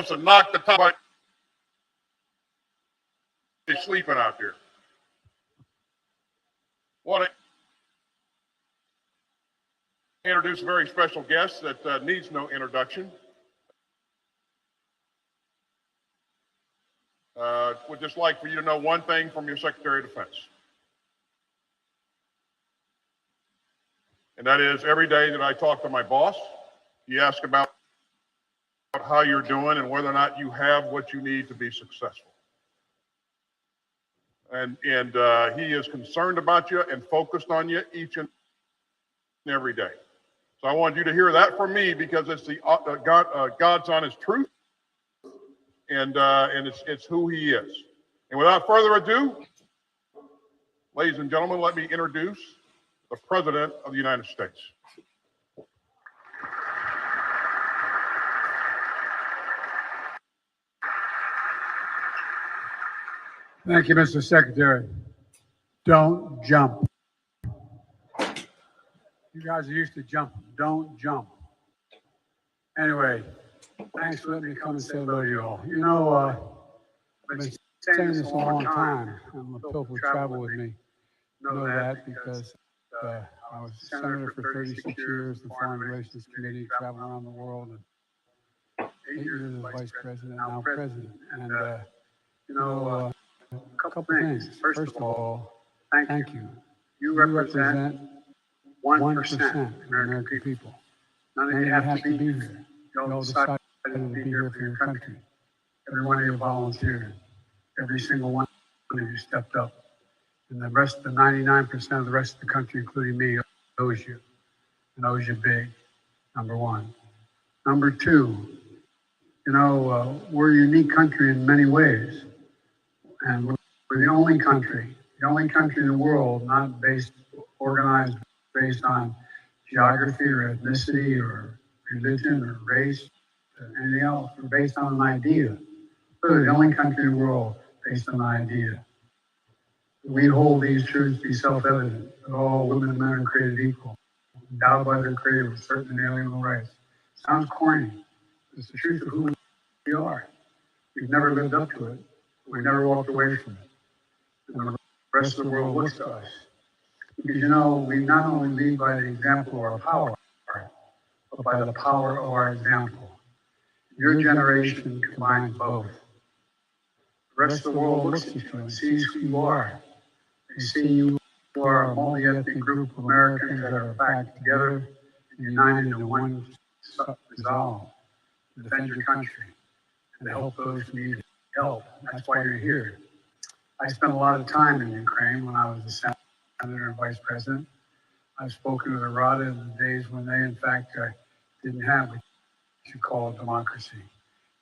to knock the top out. They're sleeping out there. Want to introduce a very special guest that needs no introduction. Would just like for you to know one thing from your Secretary of Defense. And that is every day that I talk to my boss, he asks about how you're doing and whether or not you have what you need to be successful. And he is concerned about you and focused on you each and every day. So I want you to hear that from me because it's the God's honest truth, and it's who He is. And without further ado, ladies and gentlemen, let me introduce the President of the United States. Thank you, Mr. Secretary. Don't jump. You guys are used to jumping. Don't jump. Anyway, thanks for letting me come and say hello to you all. You know, I've been saying this a long time, and the people who travel with me know that because I was senator for 36 years, the Foreign Relations Committee, traveling around the world, and 8 years as vice president, now president. And, a couple things. First of all, thank you. You represent 1% of the American people. None of you have to be here. You all decided to be here for your country. Every one of you volunteered. Every single one of you stepped up. And the rest, the 99% of the rest of the country, including me, owes you. And owes you big, number one. Number two, we're a unique country in many ways. And we're the only country in the world not organized based on geography or ethnicity or religion or race or anything else. We're based on an idea. We're the only country in the world based on an idea. We hold these truths to be self-evident that all women and men are created equal, endowed by their Creator with certain inalienable rights. Sounds corny. It's the truth of who we are. We've never lived up to it. We've never walked away from it. And the rest of the world looks to us. Because we not only lead by the example of our power, but by the power of our example. Your generation combines both. The rest of the world looks at you and sees who you are. They see you are a multi-ethnic group of Americans that are back together and united in one resolve to defend your country and to help those who need help. That's why you're here. I spent a lot of time in Ukraine when I was a senator and vice president. I've spoken to the Rada in the days when they, in fact, didn't have what you call democracy,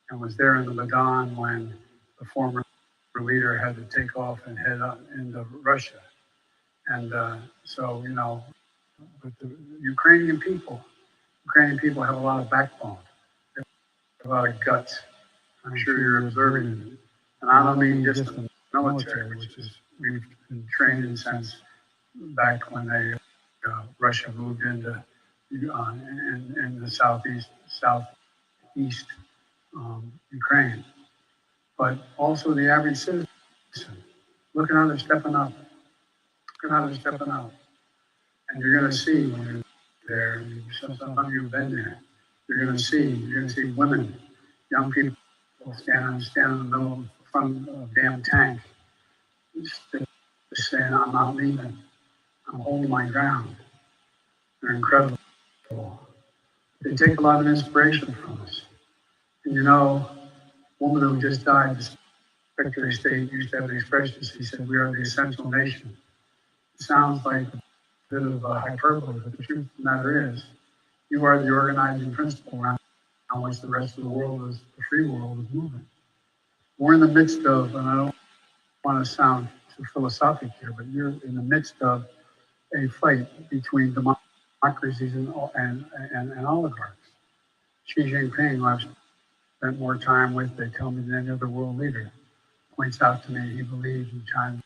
and was there in the Maidan when the former leader had to take off and head up into Russia. And but the Ukrainian people have a lot of backbone, they have a lot of guts. I'm sure you're observing it. And I don't mean just the military, which is we've been trained since back when Russia moved into in the southeast Ukraine, but also the average citizen. Look at how they're stepping up. And you're going to see when you're there. Some of you have been there. You're going to see women, young people stand in the middle of the front of a damn tank, just saying, "I'm not leaving. I'm holding my ground." They're incredible. They take a lot of inspiration from us. And a woman who just died, the Secretary of State, used to have an expression. He said, "We are the essential nation." It sounds like a bit of hyperbole, but the truth of the matter is, you are the organizing principle around which the rest of the world the free world is moving. We're in the midst of, and I don't want to sound too philosophic here, but you're in the midst of a fight between democracies and oligarchs. Xi Jinping, who I've spent more time with, they tell me, than any other world leader, points out to me he believes in China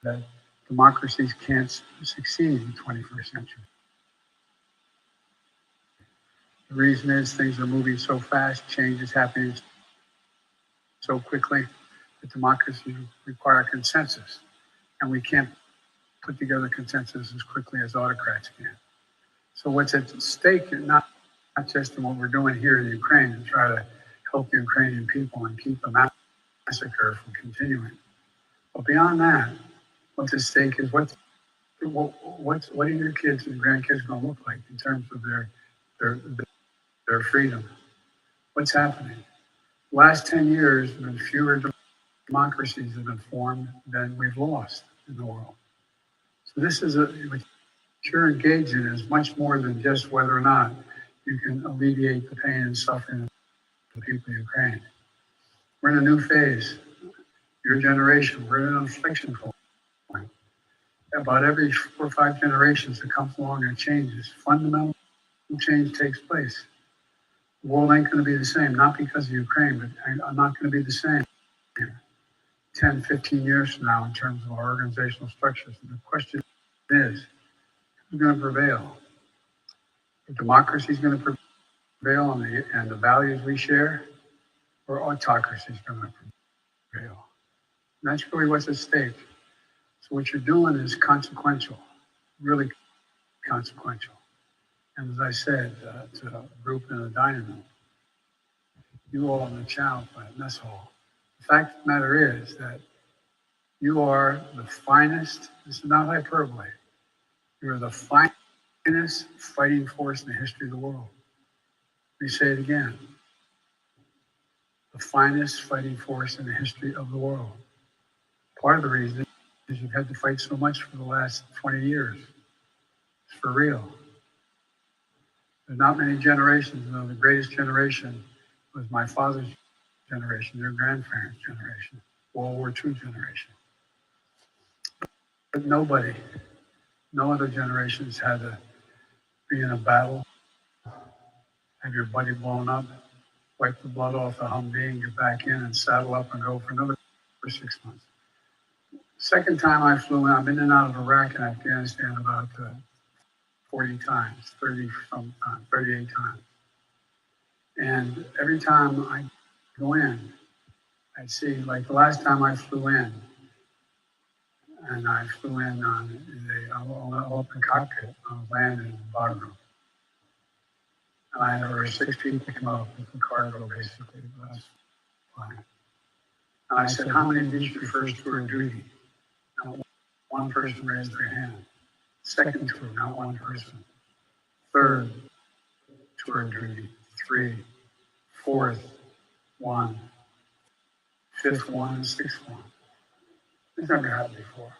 that democracies can't succeed in the 21st century. The reason is things are moving so fast, change is happening so quickly that democracy require consensus. And we can't put together consensus as quickly as autocrats can. So what's at stake, not just in what we're doing here in Ukraine and try to help the Ukrainian people and keep the massacre from continuing. But beyond that, what's at stake is what are your kids and grandkids going to look like in terms of their freedom? What's happening? The last 10 years, there have been fewer democracies have been formed than we've lost in the world. So this is what you're engaged in is much more than just whether or not you can alleviate the pain and suffering of the people of Ukraine. We're in a new phase. Your generation, we're in an inflection point. About every 4 or 5 generations that comes along and changes, fundamental change takes place. The world ain't going to be the same, not because of Ukraine, but I'm not going to be the same 10, 15 years from now in terms of our organizational structures. And the question is, who's going to prevail? The democracy is going to prevail and the values we share, or autocracy is going to prevail. And that's really what's at stake. So what you're doing is consequential, really consequential. And as I said to a group in the dining room, you all in the chow plant, mess hall. The fact of the matter is that you are the finest, this is not hyperbole, you're the finest fighting force in the history of the world. Let me say it again. The finest fighting force in the history of the world. Part of the reason is you've had to fight so much for the last 20 years. It's for real. There's not many generations. You know, the greatest generation was my father's generation, their grandparents' generation, World War II generation. But nobody, no other generations had to be in a battle, have your buddy blown up, wipe the blood off the Humvee and get back in and saddle up and go for another 6 months. Second time I flew in, I've been in and out of Iraq and Afghanistan about 40 times, 38 times. And every time I go in, I see, like the last time I flew in, and I flew in on the open cockpit, I was landing in Bagram. And there were 6 people come up with the cargo, basically. That's fine. And I said, how many of these are your first tour of duty? Not one person raised their hand. Second tour, not one person. Third tour of duty, 3. Fourth, 1. Fifth one, sixth one. It's never happened before.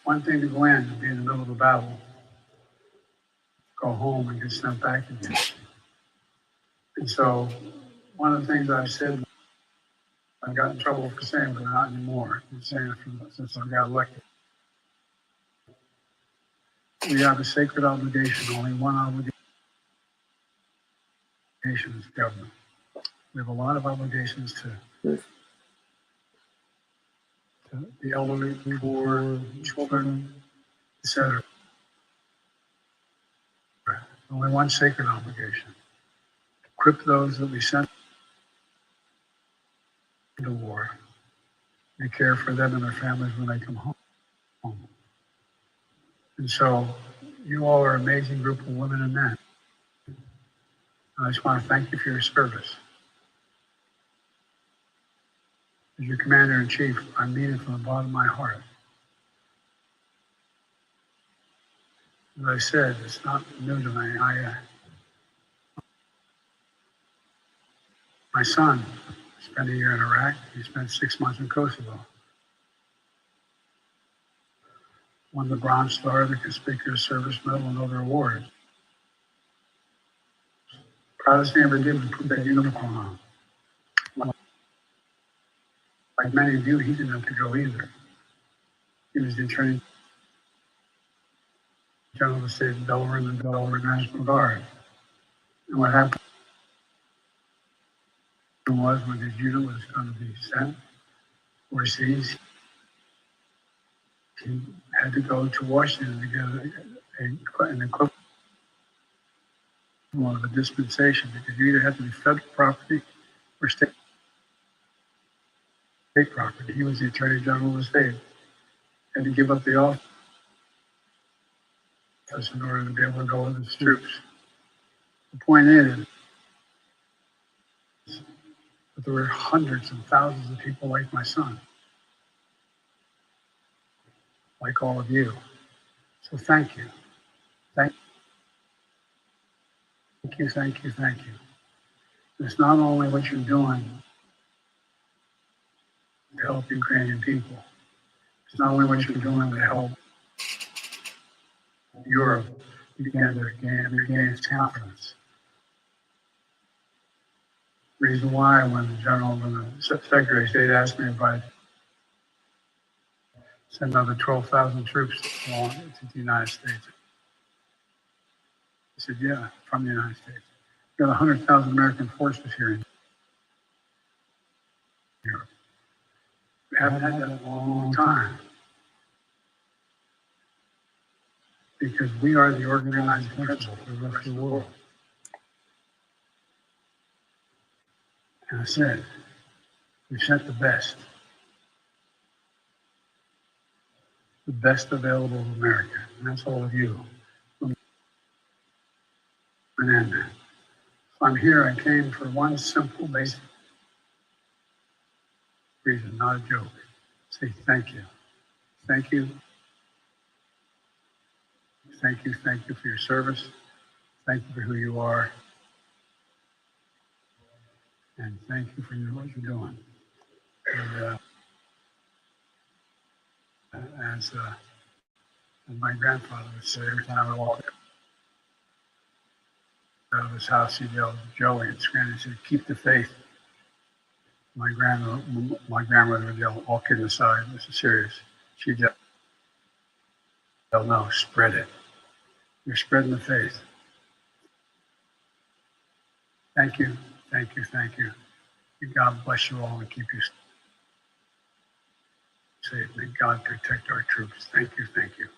One thing to go in and be in the middle of a battle, go home and get sent back again. And so one of the things I've said, I've got in trouble for saying, but not anymore. I'm saying it since I got elected. We have a sacred obligation, only one obligation as government. We have a lot of obligations to the elderly, poor, children, etc. Only one sacred obligation. Equip those that we send to war. We care for them and their families when they come home. And so you all are an amazing group of women and men. And I just want to thank you for your service. As your commander-in-chief, I mean it from the bottom of my heart. As I said, it's not new to me. My son spent a year in Iraq. He spent 6 months in Kosovo. Won the Bronze Star, the Conspicuous Service Medal, and other awards. Proudest thing I ever did was put that uniform on. Like many of you, he didn't have to go either. He was the Attorney General of the State of Delaware and the Delaware National Guard. And what happened was when his unit was going to be sent overseas, he had to go to Washington to get an equivalent of a dispensation, because you either have to be federal property or state property. He was the Attorney General of the state. Had to give up the office in order to be able to go with his troops. The point is that there were hundreds and thousands of people like my son, like all of you. So thank you. Thank you, thank you, thank you. It's not only what you're doing to help Ukrainian people. It's not only what you're doing to help Europe begin to regain its confidence. Reason why, when the Secretary of State asked me if I'd send another 12,000 troops along to the United States, I said, yeah, from the United States. We got 100,000 American forces here in Europe. We haven't had that in a long time. Because we are the organizing principle for the rest of the world. And I said, we sent the best available of America, and that's all of you. And then, so I'm here, I came for one simple, basic reason, not a joke. Say thank you. Thank you. Thank you for your service. Thank you for who you are. And thank you for what you're doing. And as my grandfather would say, every time I walked out of his house, he'd yell, Joey, and Scranton said, keep the faith. My grandmother would yell, all kidding aside, this is serious. She'd yell, no, spread it. You're spreading the faith. Thank you, thank you, thank you. May God bless you all and keep you safe. May God protect our troops. Thank you, thank you.